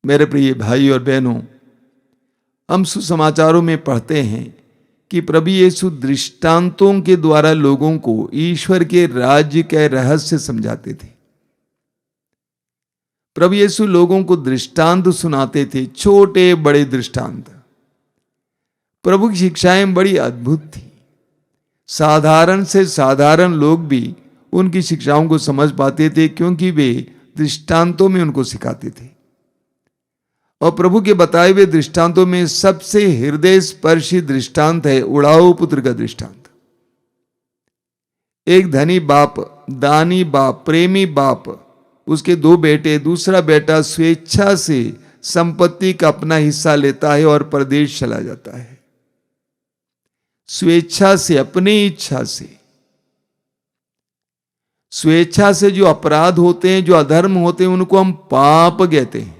मेरे प्रिय भाई और बहनों, हम सुसमाचारों में पढ़ते हैं कि प्रभु यीशु दृष्टांतों के द्वारा लोगों को ईश्वर के राज्य के रहस्य समझाते थे। प्रभु यीशु लोगों को दृष्टांत सुनाते थे, छोटे बड़े दृष्टांत। प्रभु की शिक्षाएं बड़ी अद्भुत थी। साधारण से साधारण लोग भी उनकी शिक्षाओं को समझ पाते थे, क्योंकि वे दृष्टांतों में उनको सिखाते थे। और प्रभु के बताए हुए दृष्टांतों में सबसे हृदय स्पर्शी दृष्टांत है उड़ाऊ पुत्र का दृष्टांत। एक धनी बाप, दानी बाप, प्रेमी बाप, उसके दो बेटे, दूसरा बेटा स्वेच्छा से संपत्ति का अपना हिस्सा लेता है और परदेश चला जाता है। स्वेच्छा से, अपनी इच्छा से। स्वेच्छा से जो अपराध होते हैं, जो अधर्म होते हैं, उनको हम पाप कहते हैं।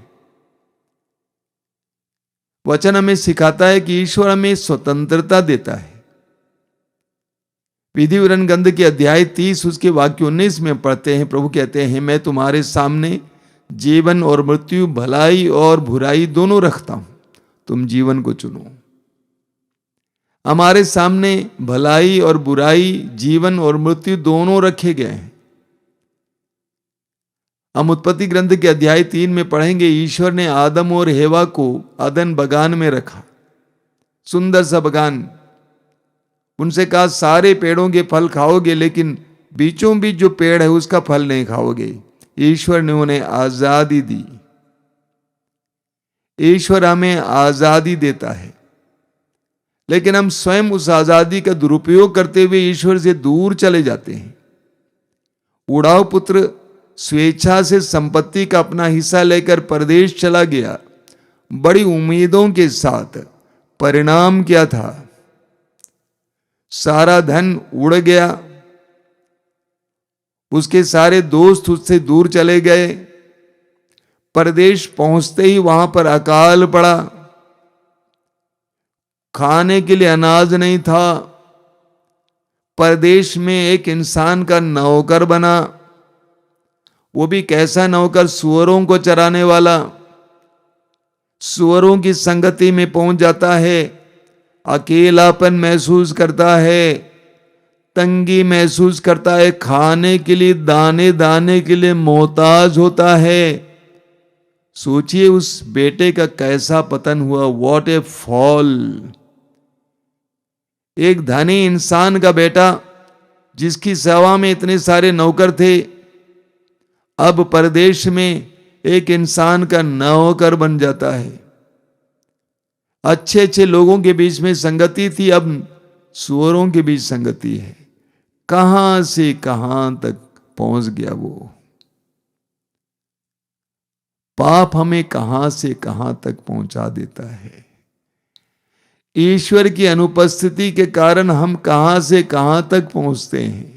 वचन हमें सिखाता है कि ईश्वर हमें स्वतंत्रता देता है। विधि विवरण ग्रंथ के अध्याय 30 उसके वाक्य 19 में पढ़ते हैं, प्रभु कहते हैं, मैं तुम्हारे सामने जीवन और मृत्यु, भलाई और बुराई दोनों रखता हूं, तुम जीवन को चुनो। हमारे सामने भलाई और बुराई, जीवन और मृत्यु दोनों रखे गए हैं। हम उत्पत्ति ग्रंथ के अध्याय 3 में पढ़ेंगे, ईश्वर ने आदम और हेवा को अदन बगान में रखा, सुंदर सा बगान। उनसे कहा सारे पेड़ों के फल खाओगे, लेकिन बीचों बीच जो पेड़ है उसका फल नहीं खाओगे। ईश्वर ने उन्हें आजादी दी। ईश्वर हमें आजादी देता है, लेकिन हम स्वयं उस आजादी का दुरुपयोग करते हुए ईश्वर से दूर चले जाते हैं। उड़ाऊ पुत्र स्वेच्छा से संपत्ति का अपना हिस्सा लेकर परदेश चला गया, बड़ी उम्मीदों के साथ। परिणाम क्या था? सारा धन उड़ गया, उसके सारे दोस्त उससे दूर चले गए। परदेश पहुंचते ही वहां पर अकाल पड़ा, खाने के लिए अनाज नहीं था। परदेश में एक इंसान का नौकर बना, वो भी कैसा नौकर? सुअरों को चराने वाला। सुअरों की संगति में पहुंच जाता है, अकेलापन महसूस करता है, तंगी महसूस करता है, खाने के लिए दाने दाने के लिए मोहताज होता है। सोचिए उस बेटे का कैसा पतन हुआ। What A fall. एक धनी इंसान का बेटा, जिसकी सेवा में इतने सारे नौकर थे, अब परदेश में एक इंसान का नौकर बन जाता है। अच्छे अच्छे लोगों के बीच में संगति थी, अब सुअरों के बीच संगति है। कहां से कहां तक पहुंच गया वो। पाप हमें कहां से कहां तक पहुंचा देता है। ईश्वर की अनुपस्थिति के कारण हम कहां से कहां तक पहुंचते हैं।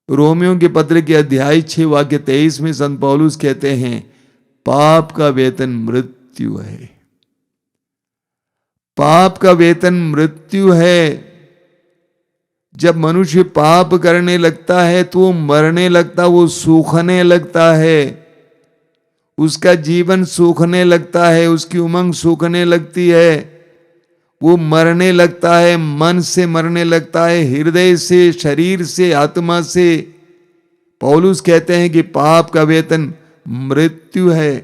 रोमियों के पत्र के अध्याय 6 वाक्य 23 में संत पौलुस कहते हैं, पाप का वेतन मृत्यु है। पाप का वेतन मृत्यु है। जब मनुष्य पाप करने लगता है तो वो मरने लगता, वो सूखने लगता है, उसका जीवन सूखने लगता है, उसकी उमंग सूखने लगती है, वो मरने लगता है, मन से मरने लगता है, हृदय से, शरीर से, आत्मा से। पौलुस कहते हैं कि पाप का वेतन मृत्यु है।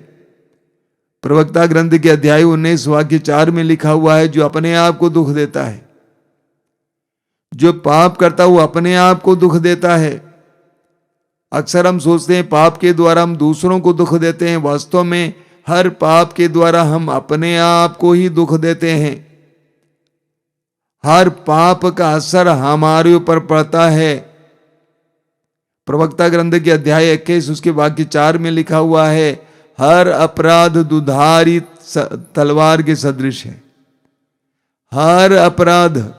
प्रवक्ता ग्रंथ के अध्याय 19 वाक्य 4 में लिखा हुआ है, जो अपने आप को दुख देता है, जो पाप करता है वो अपने आप को दुख देता है। अक्सर हम सोचते हैं पाप के द्वारा हम दूसरों को दुख देते हैं। वास्तव में हर पाप के द्वारा हम अपने आप को ही दुख देते हैं। हर पाप का असर हमारे ऊपर पड़ता है। प्रवक्ता ग्रंथ के अध्याय 21 उसके वाक्य 4 में लिखा हुआ है, हर अपराध दुधारी तलवार के सदृश है। हर अपराध,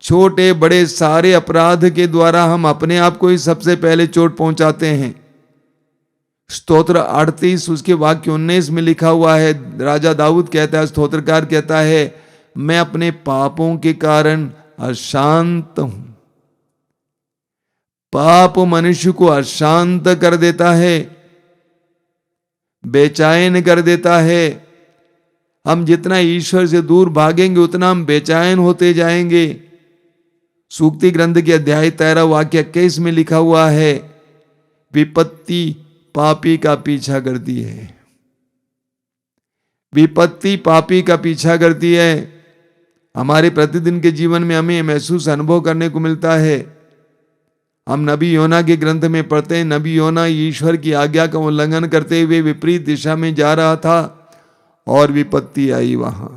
छोटे बड़े सारे अपराध के द्वारा हम अपने आप को ही सबसे पहले चोट पहुंचाते हैं। स्तोत्र 38 उसके वाक्य 19 में लिखा हुआ है, राजा दाऊद कहता है, स्तोत्रकार कहता है, मैं अपने पापों के कारण अशांत हूं। पाप मनुष्य को अशांत कर देता है। बेचैन कर देता है। हम जितना ईश्वर से दूर भागेंगे उतना हम बेचैन होते जाएंगे। सूक्ति ग्रंथ के अध्याय 13 वाक्य 21 में लिखा हुआ है, विपत्ति पापी का पीछा करती है। विपत्ति पापी का पीछा करती है। हमारे प्रतिदिन के जीवन में हमें महसूस अनुभव करने को मिलता है। हम नबी योना के ग्रंथ में पढ़ते हैं, नबी योना ईश्वर की आज्ञा का उल्लंघन करते हुए विपरीत दिशा में जा रहा था और विपत्ति आई वहां।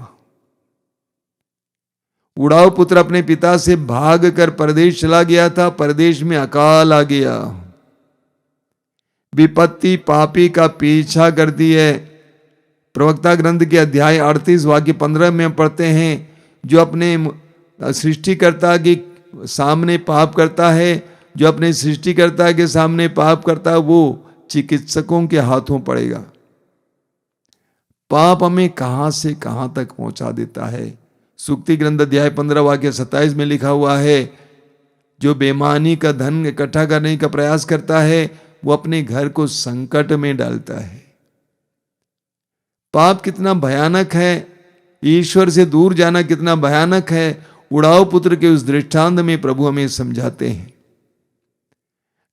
उड़ाऊ पुत्र अपने पिता से भाग कर परदेश चला गया था, परदेश में अकाल आ गया। विपत्ति पापी का पीछा करती है। प्रवक्ता ग्रंथ के अध्याय 38 वाक्य 15 में पढ़ते हैं, जो अपने सृष्टिकर्ता के सामने पाप करता है, जो अपने सृष्टिकर्ता के सामने पाप करता है, वो चिकित्सकों के हाथों पड़ेगा। पाप हमें कहां से कहां तक पहुंचा देता है। सूक्ति ग्रंथ अध्याय 15 वाक्य 27 में लिखा हुआ है, जो बेईमानी का धन इकट्ठा करने का प्रयास करता है वो अपने घर को संकट में डालता है। पाप कितना भयानक है, ईश्वर से दूर जाना कितना भयानक है, उड़ाऊ पुत्र के उस दृष्टांत में प्रभु हमें समझाते हैं।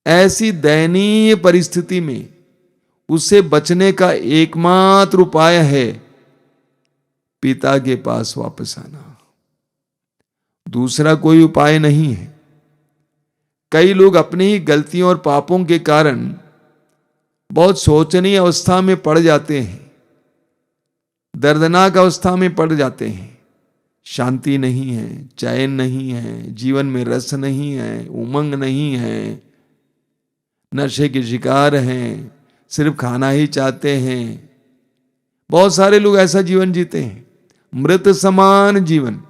ऐसी दयनीय परिस्थिति में उससे बचने का एकमात्र उपाय है पिता के पास वापस आना। दूसरा कोई उपाय नहीं है। कई लोग अपनी ही गलतियों और पापों के कारण बहुत शोचनीय अवस्था में पड़ जाते हैं, दर्दनाक अवस्था में पड़ जाते हैं। शांति नहीं है, चैन नहीं है, जीवन में रस नहीं है, उमंग नहीं है, नशे के शिकार हैं, सिर्फ खाना ही चाहते हैं। बहुत सारे लोग ऐसा जीवन जीते हैं, मृत समान जीवन।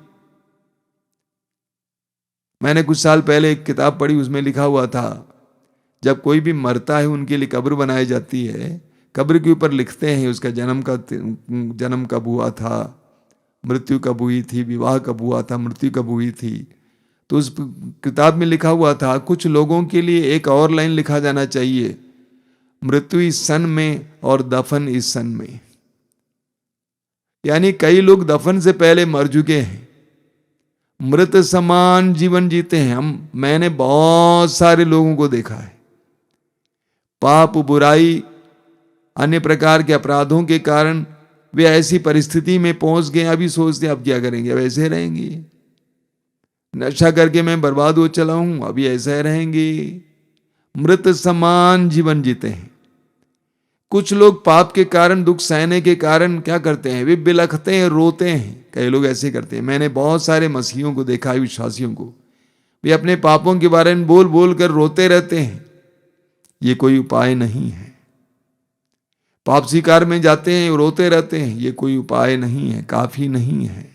मैंने कुछ साल पहले एक किताब पढ़ी, उसमें लिखा हुआ था, जब कोई भी मरता है उनके लिए कब्र बनाई जाती है। कब्र के ऊपर लिखते हैं उसका जन्म कब हुआ था, मृत्यु कब हुई थी, विवाह कब हुआ था, मृत्यु कब हुई थी। तो उस किताब में लिखा हुआ था, कुछ लोगों के लिए एक और लाइन लिखा जाना चाहिए, मृत्यु इस सन में और दफन इस सन में। यानी कई लोग दफन से पहले मर चुके हैं, मृत समान जीवन जीते हैं। मैंने बहुत सारे लोगों को देखा है, पाप बुराई अन्य प्रकार के अपराधों के कारण वे ऐसी परिस्थिति में पहुंच गए, अभी सोचते अब क्या करेंगे, वैसे रहेंगे। नशा करके मैं बर्बाद हो चला हूं, अभी ऐसे रहेंगे। मृत समान जीवन जीते हैं। कुछ लोग पाप के कारण, दुख सहने के कारण क्या करते हैं, वे बिलखते हैं, रोते हैं। कई लोग ऐसे करते हैं। मैंने बहुत सारे मसीहियों को देखा है, विश्वासियों को, वे अपने पापों के बारे में बोल बोल कर रोते रहते हैं। ये कोई उपाय नहीं है। पाप स्वीकार में जाते हैं, रोते रहते हैं, ये कोई उपाय नहीं है, काफी नहीं है।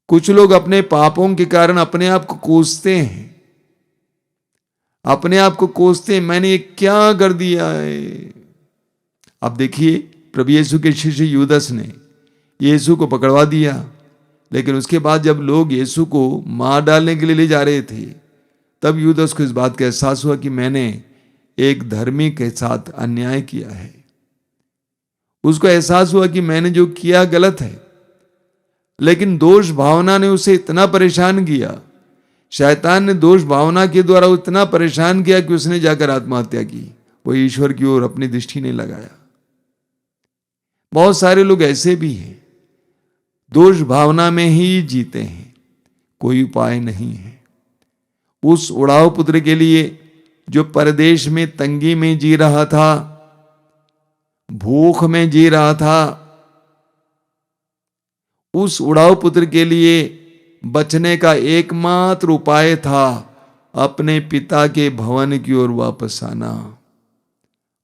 कुछ लोग अपने पापों के कारण अपने आप को कोसते हैं, अपने आप को कोसते हैं, मैंने ये क्या कर दिया है। अब देखिए, प्रभु यीशु के शिष्य यूदस ने यीशु को पकड़वा दिया, लेकिन उसके बाद जब लोग यीशु को मार डालने के लिए ले जा रहे थे, तब यूदस को इस बात का एहसास हुआ कि मैंने एक धर्मी के साथ अन्याय किया है। उसको एहसास हुआ कि मैंने जो किया गलत है, लेकिन दोष भावना ने उसे इतना परेशान किया, शैतान ने दोष भावना के द्वारा इतना परेशान किया कि उसने जाकर आत्महत्या की। वो ईश्वर की ओर अपनी दृष्टि नहीं लगाया। बहुत सारे लोग ऐसे भी हैं, दोष भावना में ही जीते हैं, कोई उपाय नहीं है। उस उड़ाऊ पुत्र के लिए जो परदेश में तंगी में जी रहा था, भूख में जी रहा था, उस उड़ाऊ पुत्र के लिए बचने का एकमात्र उपाय था अपने पिता के भवन की ओर वापस आना,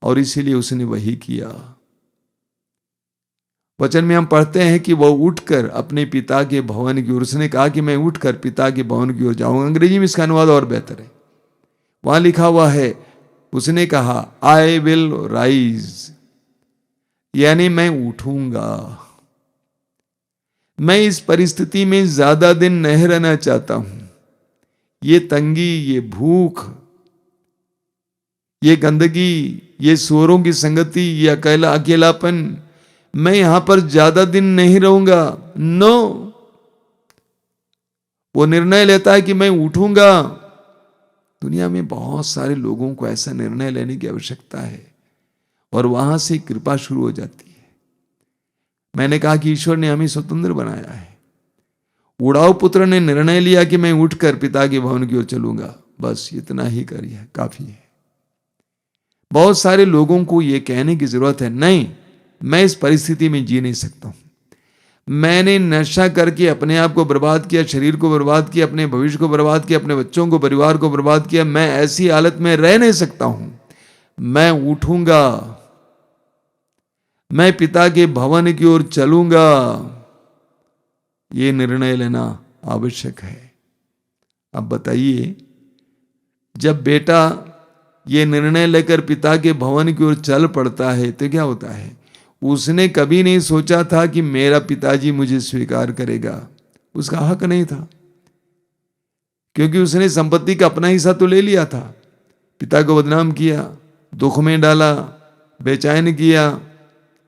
और इसीलिए उसने वही किया। वचन में हम पढ़ते हैं कि वह उठकर अपने पिता के भवन की ओर, उसने कहा कि मैं उठकर पिता के भवन की ओर जाऊंगा। अंग्रेजी में इसका अनुवाद और बेहतर है, वहां लिखा हुआ है, उसने कहा आई विल राइज, यानी मैं उठूंगा। मैं इस परिस्थिति में ज्यादा दिन नहीं रहना चाहता हूं। ये तंगी, ये भूख, ये गंदगी, ये सूअरों की संगति, ये अकेलापन, मैं यहां पर ज्यादा दिन नहीं रहूंगा। नो, वो निर्णय लेता है कि मैं उठूंगा। दुनिया में बहुत सारे लोगों को ऐसा निर्णय लेने की आवश्यकता है और वहां से कृपा शुरू हो जाती है। मैंने कहा कि ईश्वर ने हमें स्वतंत्र बनाया है। उड़ाऊ पुत्र ने निर्णय लिया कि मैं उठकर पिता के भवन की ओर चलूंगा, बस इतना ही करिए, काफी है। बहुत सारे लोगों को यह कहने की जरूरत है, नहीं, मैं इस परिस्थिति में जी नहीं सकता हूं। मैंने नशा करके अपने आप को बर्बाद किया, शरीर को बर्बाद किया, अपने भविष्य को बर्बाद किया, अपने बच्चों को, परिवार को बर्बाद किया। मैं ऐसी हालत में रह नहीं सकता हूं। मैं उठूंगा, मैं पिता के भवन की ओर चलूंगा। ये निर्णय लेना आवश्यक है। अब बताइए, जब बेटा ये निर्णय लेकर पिता के भवन की ओर चल पड़ता है तो क्या होता है? उसने कभी नहीं सोचा था कि मेरा पिताजी मुझे स्वीकार करेगा। उसका हक नहीं था, क्योंकि उसने संपत्ति का अपना हिस्सा तो ले लिया था। पिता को बदनाम किया, दुख में डाला, बेचैन किया,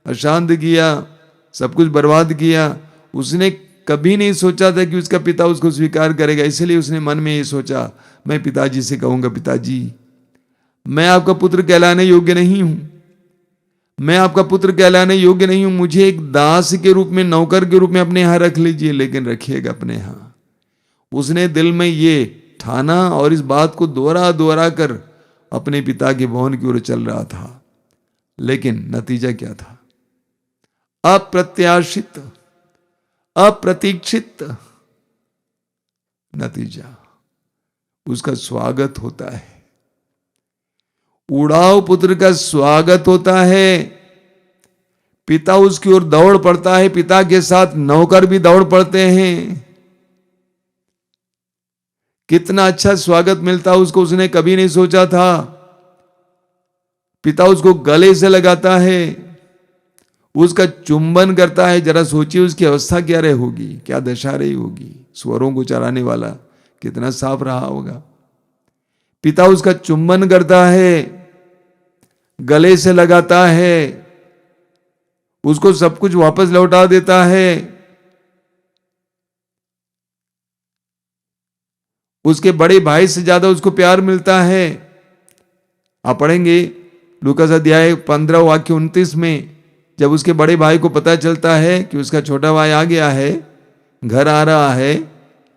अशांत किया, सब कुछ बर्बाद किया। उसने कभी नहीं सोचा था कि उसका पिता उसको स्वीकार करेगा। इसलिए उसने मन में ये सोचा, मैं पिताजी से कहूंगा, पिताजी मैं आपका पुत्र कहलाने योग्य नहीं हूं, मैं आपका पुत्र कहलाने योग्य नहीं हूं, मुझे एक दास के रूप में, नौकर के रूप में अपने यहां रख लीजिए, लेकिन रखिएगा अपने यहां। उसने दिल में ये ठाना और इस बात को दोहरा दोहरा कर अपने पिता के भवन की ओर चल रहा था। लेकिन नतीजा क्या था? अप्रत्याशित, अप्रतीक्षित नतीजा। उसका स्वागत होता है, उड़ाऊ पुत्र का स्वागत होता है। पिता उसकी ओर दौड़ पड़ता है, पिता के साथ नौकर भी दौड़ पड़ते हैं। कितना अच्छा स्वागत मिलता उसको, उसने कभी नहीं सोचा था। पिता उसको गले से लगाता है, उसका चुंबन करता है। जरा सोचिए उसकी अवस्था क्या रही होगी, क्या दशा रही होगी। स्वरों को चराने वाला कितना साफ रहा होगा। पिता उसका चुंबन करता है, गले से लगाता है, उसको सब कुछ वापस लौटा देता है। उसके बड़े भाई से ज्यादा उसको प्यार मिलता है। आप पढ़ेंगे लूकास अध्याय 15 वाक्य 29 में, जब उसके बड़े भाई को पता चलता है कि उसका छोटा भाई आ गया है, घर आ रहा है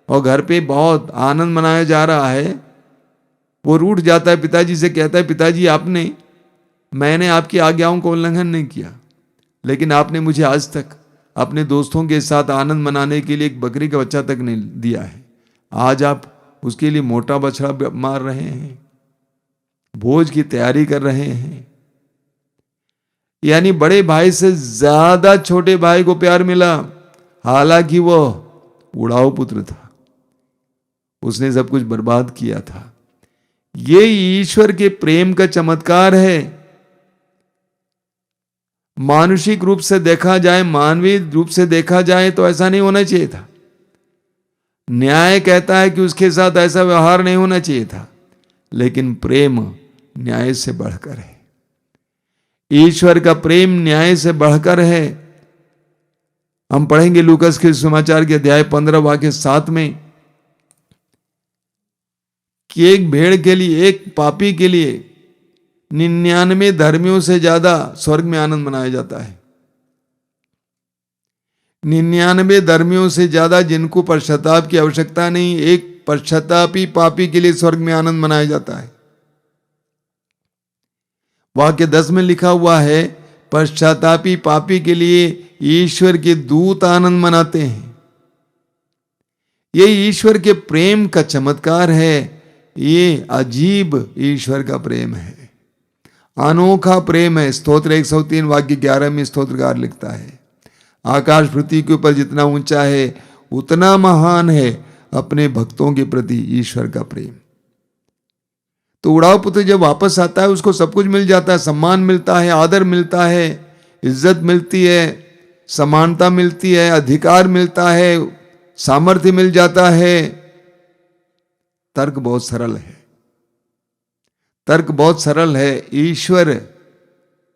और घर पे बहुत आनंद मनाया जा रहा है, वो रूठ जाता है। पिताजी से कहता है, पिताजी मैंने आपकी आज्ञाओं का उल्लंघन नहीं किया, लेकिन आपने मुझे आज तक अपने दोस्तों के साथ आनंद मनाने के लिए एक बकरी का बच्चा तक नहीं दिया है। आज आप उसके लिए मोटा बछड़ा मार रहे हैं, भोज की तैयारी कर रहे हैं। यानी बड़े भाई से ज्यादा छोटे भाई को प्यार मिला, हालांकि वह उड़ाऊ पुत्र था, उसने सब कुछ बर्बाद किया था। ये ईश्वर के प्रेम का चमत्कार है। मानुषिक रूप से देखा जाए, मानवीय रूप से देखा जाए तो ऐसा नहीं होना चाहिए था। न्याय कहता है कि उसके साथ ऐसा व्यवहार नहीं होना चाहिए था, लेकिन प्रेम न्याय से बढ़कर है। ईश्वर का प्रेम न्याय से बढ़कर है। हम पढ़ेंगे लूकास के समाचार के अध्याय 15 वाक्य 7 में कि एक भेड़ के लिए, एक पापी के लिए 99 धर्मियों से ज्यादा स्वर्ग में आनंद मनाया जाता है। 99 धर्मियों से ज्यादा जिनको पश्चाताप की आवश्यकता नहीं, एक पश्चातापी पापी के लिए स्वर्ग में आनंद मनाया जाता है। वाक्य 10 में लिखा हुआ है, पश्चातापी पापी के लिए ईश्वर के दूत आनंद मनाते हैं। ये ईश्वर के प्रेम का चमत्कार है। ये अजीब ईश्वर का प्रेम है, अनोखा प्रेम है। स्तोत्र 103 वाक्य 11 में स्तोत्रकार लिखता है, आकाश पृथ्वी के ऊपर जितना ऊंचा है उतना महान है अपने भक्तों के प्रति ईश्वर का प्रेम। तो उड़ाऊ पुत्र जब वापस आता है उसको सब कुछ मिल जाता है, सम्मान मिलता है, आदर मिलता है, इज्जत मिलती है, समानता मिलती है, अधिकार मिलता है, सामर्थ्य मिल जाता है। तर्क बहुत सरल है, तर्क बहुत सरल है। ईश्वर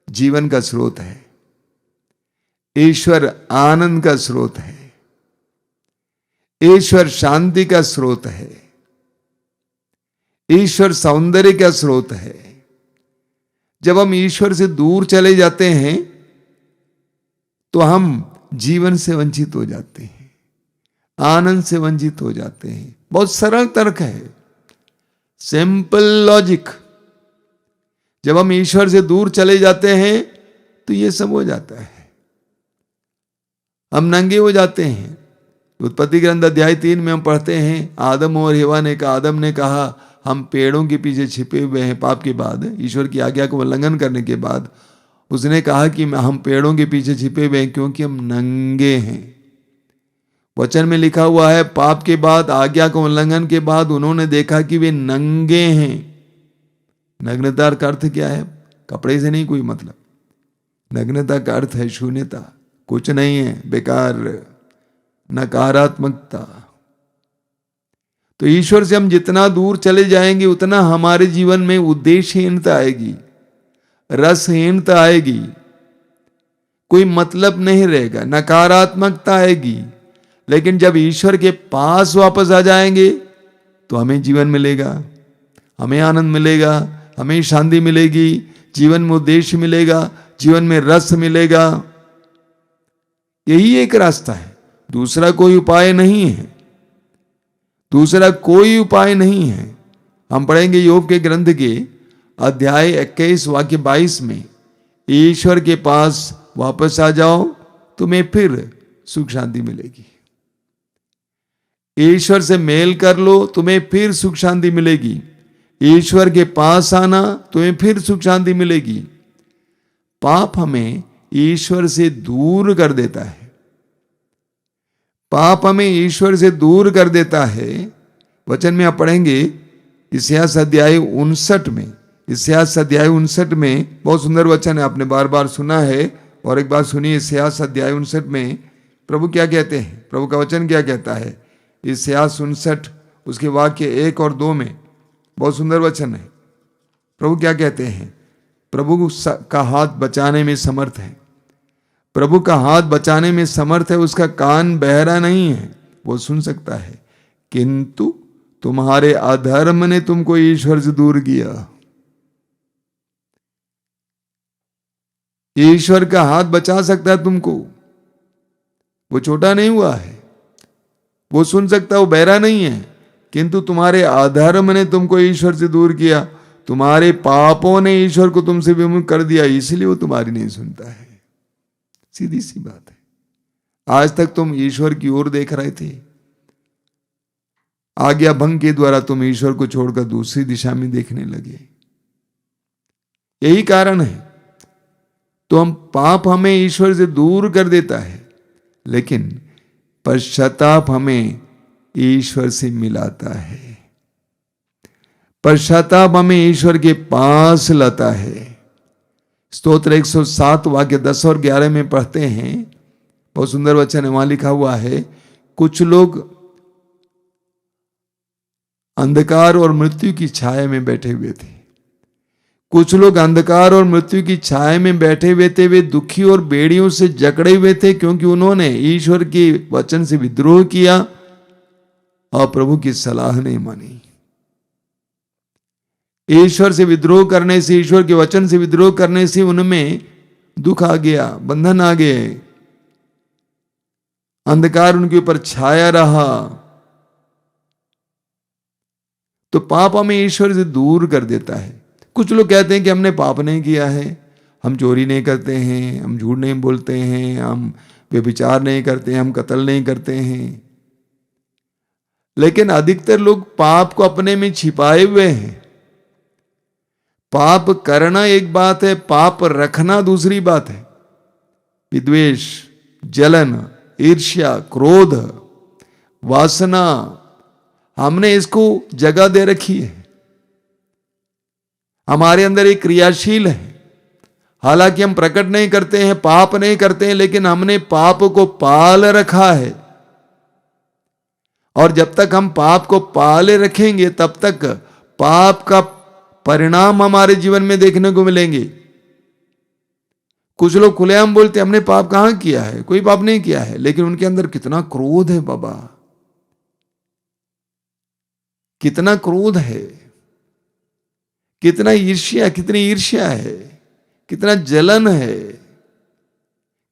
जीवन का स्रोत है, ईश्वर आनंद का स्रोत है, ईश्वर शांति का स्रोत है, ईश्वर सौंदर्य का स्रोत है। जब हम ईश्वर से दूर चले जाते हैं तो हम जीवन से वंचित हो जाते हैं, आनंद से वंचित हो जाते हैं। बहुत सरल तर्क है, सिंपल लॉजिक। जब हम ईश्वर से दूर चले जाते हैं तो ये सब हो जाता है, हम नंगे हो जाते हैं। उत्पत्ति ग्रंथ अध्याय 3 में हम पढ़ते हैं, आदम और हवा ने कहा, आदम ने कहा हम पेड़ों के पीछे छिपे हुए हैं। पाप के बाद, ईश्वर की आज्ञा को उल्लंघन करने के बाद उसने कहा कि हम पेड़ों के पीछे छिपे हुए हैं क्योंकि हम नंगे हैं। वचन में लिखा हुआ है, पाप के बाद, आज्ञा का उल्लंघन के बाद उन्होंने देखा कि वे नंगे हैं। नग्नता का अर्थ क्या है? कपड़े से नहीं कोई मतलब। नग्नता का अर्थ है शून्यता, कुछ नहीं है, बेकार, नकारात्मकता। तो ईश्वर से हम जितना दूर चले जाएंगे उतना हमारे जीवन में उद्देश्यहीनता आएगी, रसहीनता आएगी, कोई मतलब नहीं रहेगा, नकारात्मकता आएगी। लेकिन जब ईश्वर के पास वापस आ जाएंगे तो हमें जीवन मिलेगा, हमें आनंद मिलेगा, हमें शांति मिलेगी, जीवन में उद्देश्य मिलेगा, जीवन में रस मिलेगा। यही एक रास्ता है, दूसरा कोई उपाय नहीं है, दूसरा कोई उपाय नहीं है। हम पढ़ेंगे योग के ग्रंथ के अध्याय 21 वाक्य 22 में, ईश्वर के पास वापस आ जाओ तुम्हें फिर सुख शांति मिलेगी। ईश्वर से मेल कर लो तुम्हें फिर सुख शांति मिलेगी। ईश्वर के पास आना तुम्हें फिर सुख शांति मिलेगी। पाप हमें ईश्वर से दूर कर देता है, पाप हमें ईश्वर से दूर कर देता है। वचन में आप पढ़ेंगे इसायाह अध्याय 59 में, इसायाह अध्याय 59 में बहुत सुंदर वचन है, आपने बार बार सुना है और एक बार सुनिए। इसायाह अध्याय 59 में प्रभु क्या कहते हैं, प्रभु का वचन क्या कहता है। इसायाह 59 उसके वाक्य 1 और 2 में बहुत सुंदर वचन है। प्रभु क्या कहते हैं, प्रभु का हाथ बचाने में समर्थ है, प्रभु का हाथ बचाने में समर्थ है, उसका कान बहरा नहीं है, वो सुन सकता है, किंतु तुम्हारे अधर्म ने तुमको ईश्वर से दूर किया। ईश्वर का हाथ बचा सकता है तुमको, वो छोटा नहीं हुआ है, वो सुन सकता है, वो बहरा नहीं है, किंतु तुम्हारे अधर्म ने तुमको ईश्वर से दूर किया, तुम्हारे पापों ने ईश्वर को तुमसे विमुख कर दिया, इसलिए वो तुम्हारी नहीं सुनता है। सीधी सी बात है। आज तक तुम ईश्वर की ओर देख रहे थे, आज्ञा भंग के द्वारा तुम ईश्वर को छोड़कर दूसरी दिशा में देखने लगे। यही कारण है। तो हम पाप हमें ईश्वर से दूर कर देता है, लेकिन पश्चाताप हमें ईश्वर से मिलाता है, पश्चाताप हमें ईश्वर के पास लाता है। स्तोत्र 107 वाक्य 10 और 11 में पढ़ते हैं, बहुत सुंदर वचन है, वहां लिखा हुआ है, कुछ लोग अंधकार और मृत्यु की छाया में बैठे हुए थे, कुछ लोग अंधकार और मृत्यु की छाया में बैठे हुए थे, वे दुखी और बेड़ियों से जकड़े हुए थे, क्योंकि उन्होंने ईश्वर के वचन से विद्रोह किया और प्रभु की सलाह नहीं मानी। ईश्वर से विद्रोह करने से, ईश्वर के वचन से विद्रोह करने से उनमें दुख आ गया, बंधन आ गए, अंधकार उनके ऊपर छाया रहा। तो पाप हमें ईश्वर से दूर कर देता है। कुछ लोग कहते हैं कि हमने पाप नहीं किया है, हम चोरी नहीं करते हैं, हम झूठ नहीं बोलते हैं, हम व्यभिचार नहीं करते हैं, हम कत्ल नहीं करते हैं। लेकिन अधिकतर लोग पाप को अपने में छिपाए हुए हैं। पाप करना एक बात है, पाप रखना दूसरी बात है। विद्वेष, जलन, ईर्ष्या, क्रोध, वासना, हमने इसको जगह दे रखी है, हमारे अंदर एक क्रियाशील है। हालांकि हम प्रकट नहीं करते हैं, पाप नहीं करते हैं, लेकिन हमने पाप को पाल रखा है। और जब तक हम पाप को पाले रखेंगे तब तक पाप का परिणाम हमारे जीवन में देखने को मिलेंगे। कुछ लोग खुलेआम बोलते हमने पाप कहां किया है, कोई पाप नहीं किया है, लेकिन उनके अंदर कितना क्रोध है बाबा, कितना क्रोध है, कितना ईर्ष्या, कितनी ईर्ष्या है, कितना जलन है,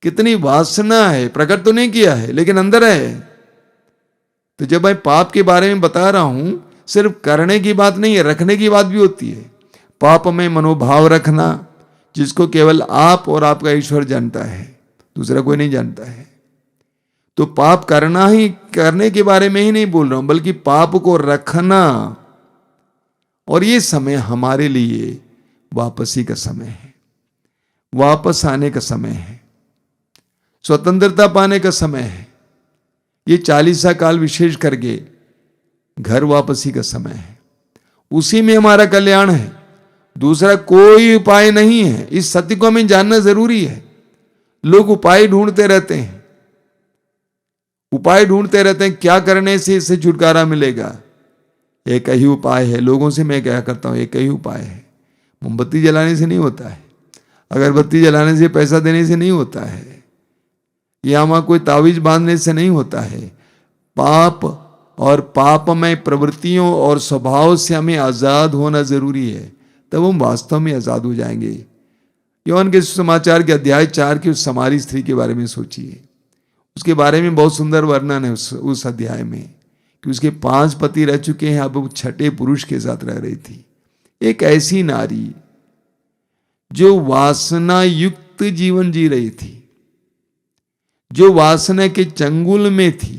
कितनी वासना है। प्रकट तो नहीं किया है लेकिन अंदर है। तो जब मैं पाप के बारे में बता रहा हूं, सिर्फ करने की बात नहीं है, रखने की बात भी होती है। पाप में मनोभाव रखना, जिसको केवल आप और आपका ईश्वर जानता है, दूसरा कोई नहीं जानता है। तो पाप करना ही, करने के बारे में ही नहीं बोल रहा हूं, बल्कि पाप को रखना। और ये समय हमारे लिए वापसी का समय है, वापस आने का समय है, स्वतंत्रता पाने का समय है। ये 40 काल विशेष करके घर वापसी का समय है। उसी में हमारा कल्याण है, दूसरा कोई उपाय नहीं है। इस सत्य को हमें जानना जरूरी है। लोग उपाय ढूंढते रहते हैं, उपाय ढूंढते रहते हैं, क्या करने से इससे छुटकारा मिलेगा। एक ही उपाय है। लोगों से मैं क्या करता हूं, एक ही उपाय है। मोमबत्ती जलाने से नहीं होता है, अगरबत्ती जलाने से, पैसा देने से नहीं होता है, या वहां कोई तावीज बांधने से नहीं होता है। पाप और पापमय प्रवृत्तियों और स्वभाव से हमें आजाद होना जरूरी है, तब हम वास्तव में आजाद हो जाएंगे। योहन के सुसमाचार के अध्याय 4 की उस समारी स्त्री के बारे में सोचिए। उसके बारे में बहुत सुंदर वर्णन है उस अध्याय में, कि उसके 5 पति रह चुके हैं, अब वो 6ठे पुरुष के साथ रह रही थी। एक ऐसी नारी जो वासना युक्त जीवन जी रही थी, जो वासना के चंगुल में थी,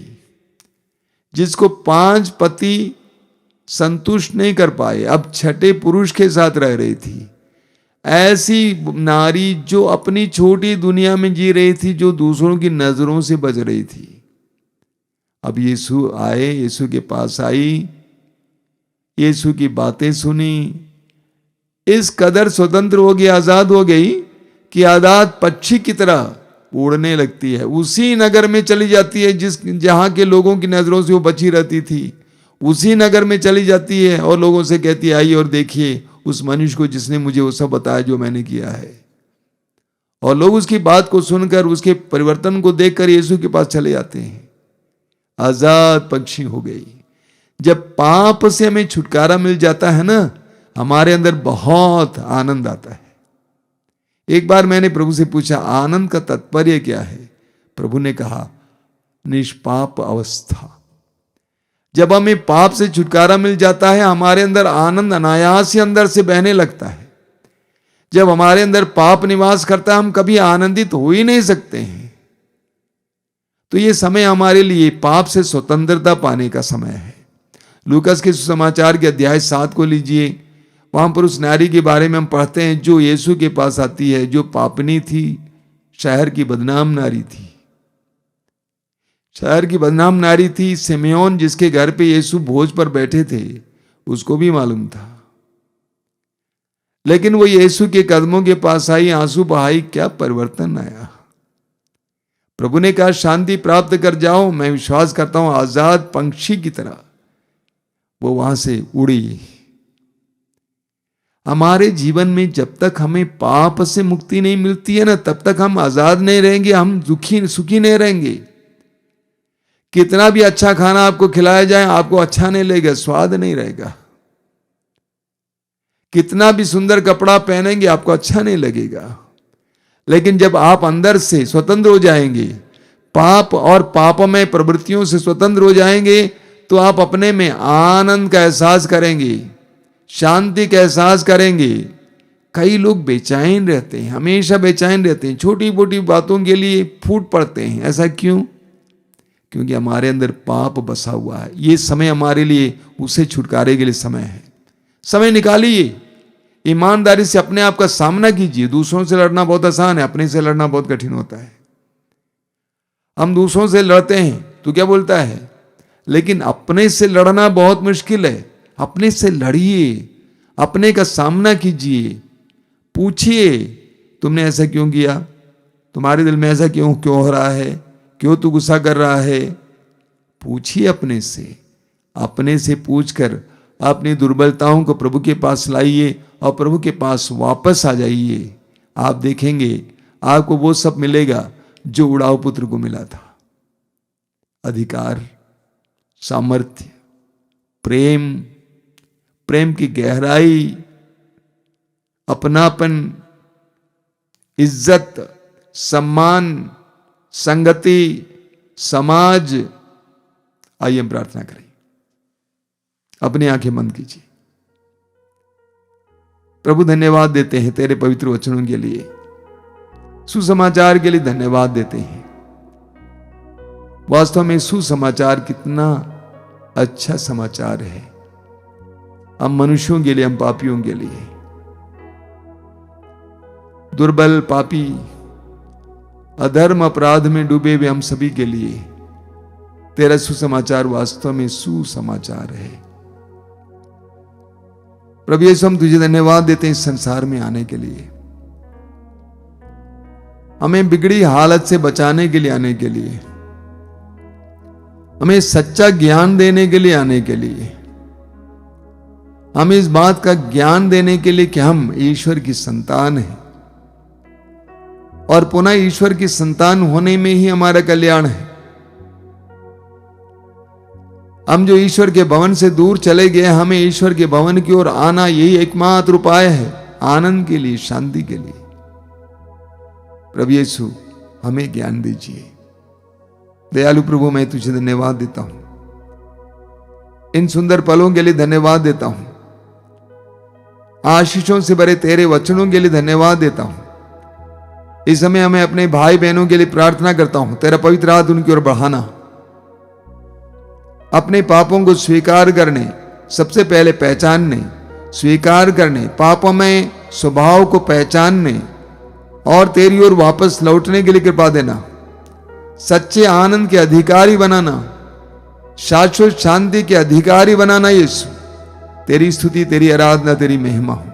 जिसको 5 पति संतुष्ट नहीं कर पाए, अब 6ठे पुरुष के साथ रह रही थी। ऐसी नारी जो अपनी छोटी दुनिया में जी रही थी, जो दूसरों की नजरों से बच रही थी। अब यीशु आए, यीशु के पास आई, यीशु की बातें सुनी, इस कदर स्वतंत्र हो गई, आजाद हो गई कि आजाद पक्षी की तरह उड़ने लगती है। उसी नगर में चली जाती है जहां के लोगों की नजरों से वो बची रहती थी। उसी नगर में चली जाती है और लोगों से कहती है, आइए और देखिए उस मनुष्य को जिसने मुझे वो सब बताया जो मैंने किया है। और लोग उसकी बात को सुनकर, उसके परिवर्तन को देखकर यीशु के पास चले जाते हैं। आजाद पक्षी हो गई। जब पाप से हमें छुटकारा मिल जाता है ना, हमारे अंदर बहुत आनंद आता है। एक बार मैंने प्रभु से पूछा, आनंद का तात्पर्य क्या है? प्रभु ने कहा, निष्पाप अवस्था। जब हमें पाप से छुटकारा मिल जाता है, हमारे अंदर आनंद अनायास ही अंदर से बहने लगता है। जब हमारे अंदर पाप निवास करता है, हम कभी आनंदित हो ही नहीं सकते हैं। तो ये समय हमारे लिए पाप से स्वतंत्रता पाने का समय है। लूकास के सुसमाचार के अध्याय 7 को लीजिए। वहां पर उस नारी के बारे में हम पढ़ते हैं जो यीशु के पास आती है, जो पापनी थी, शहर की बदनाम नारी थी। शहर की बदनाम नारी थी। सिमेओन जिसके घर पे यीशु भोज पर बैठे थे, उसको भी मालूम था। लेकिन वो यीशु के कदमों के पास आई, आंसू बहाई। क्या परिवर्तन आया! प्रभु ने कहा, शांति प्राप्त कर जाओ। मैं विश्वास करता हूं आजाद पंछी की तरह वो वहां से उड़ी। हमारे जीवन में जब तक हमें पाप से मुक्ति नहीं मिलती है ना, तब तक हम आजाद नहीं रहेंगे, हम सुखी नहीं रहेंगे। कितना भी अच्छा खाना आपको खिलाया जाए, आपको अच्छा नहीं लगेगा, स्वाद नहीं रहेगा। कितना भी सुंदर कपड़ा पहनेंगे, आपको अच्छा नहीं लगेगा। लेकिन जब आप अंदर से स्वतंत्र हो जाएंगे, पाप और पापमय प्रवृत्तियों से स्वतंत्र हो जाएंगे, तो आप अपने में आनंद का एहसास करेंगे, शांति का एहसास करेंगे। कई लोग बेचैन रहते हैं, हमेशा बेचैन रहते हैं, छोटी मोटी बातों के लिए फूट पड़ते हैं। ऐसा क्यों? क्योंकि हमारे अंदर पाप बसा हुआ है। ये समय हमारे लिए उसे छुटकारे के लिए समय है। समय निकालिए, ईमानदारी से अपने आप का सामना कीजिए। दूसरों से लड़ना बहुत आसान है, अपने से लड़ना बहुत कठिन होता है। हम दूसरों से लड़ते हैं तो क्या बोलता है, लेकिन अपने से लड़ना बहुत मुश्किल है। अपने से लड़िए, अपने का सामना कीजिए, पूछिए तुमने ऐसा क्यों किया, तुम्हारे दिल में ऐसा क्यों हो रहा है, क्यों तू गुस्सा कर रहा है। पूछिए अपने से पूछकर अपनी दुर्बलताओं को प्रभु के पास लाइए और प्रभु के पास वापस आ जाइए। आप देखेंगे आपको वो सब मिलेगा जो उड़ाव पुत्र को मिला था। अधिकार, सामर्थ्य, प्रेम, प्रेम की गहराई, अपनापन, इज्जत, सम्मान, संगति, समाज। आइए हम प्रार्थना करें। अपनी आंखें बंद कीजिए। प्रभु धन्यवाद देते हैं तेरे पवित्र वचनों के लिए, सुसमाचार के लिए धन्यवाद देते हैं। वास्तव में सुसमाचार कितना अच्छा समाचार है, हम मनुष्यों के लिए, हम पापियों के लिए, दुर्बल, पापी, अधर्म, अपराध में डूबे हुए हम सभी के लिए तेरा सुसमाचार वास्तव में सुसमाचार है। प्रभु यीशु, हम तुझे धन्यवाद देते हैं इस संसार में आने के लिए, हमें बिगड़ी हालत से बचाने के लिए आने के लिए, हमें सच्चा ज्ञान देने के लिए आने के लिए, हमें इस बात का ज्ञान देने के लिए कि हम ईश्वर की संतान हैं और पुनः ईश्वर की संतान होने में ही हमारा कल्याण है। हम जो ईश्वर के भवन से दूर चले गए, हमें ईश्वर के भवन की ओर आना यही एकमात्र उपाय है, आनंद के लिए, शांति के लिए। प्रभु यीशु, हमें ज्ञान दीजिए। दयालु प्रभु, मैं तुझे धन्यवाद देता हूं, इन सुंदर पलों के लिए धन्यवाद देता हूं, आशीषों से भरे तेरे वचनों के लिए धन्यवाद देता हूं। इस समय हमें अपने भाई बहनों के लिए प्रार्थना करता हूं, तेरा पवित्र हाथ उनकी ओर बढ़ाना, अपने पापों को स्वीकार करने, सबसे पहले पहचानने, स्वीकार करने, पापों में स्वभाव को पहचानने और तेरी ओर वापस लौटने के लिए कृपा देना, सच्चे आनंद के अधिकारी बनाना, शाश्वत शांति के अधिकारी बनाना। यीशु, तेरी स्तुति, तेरी आराधना, तेरी महिमा हो।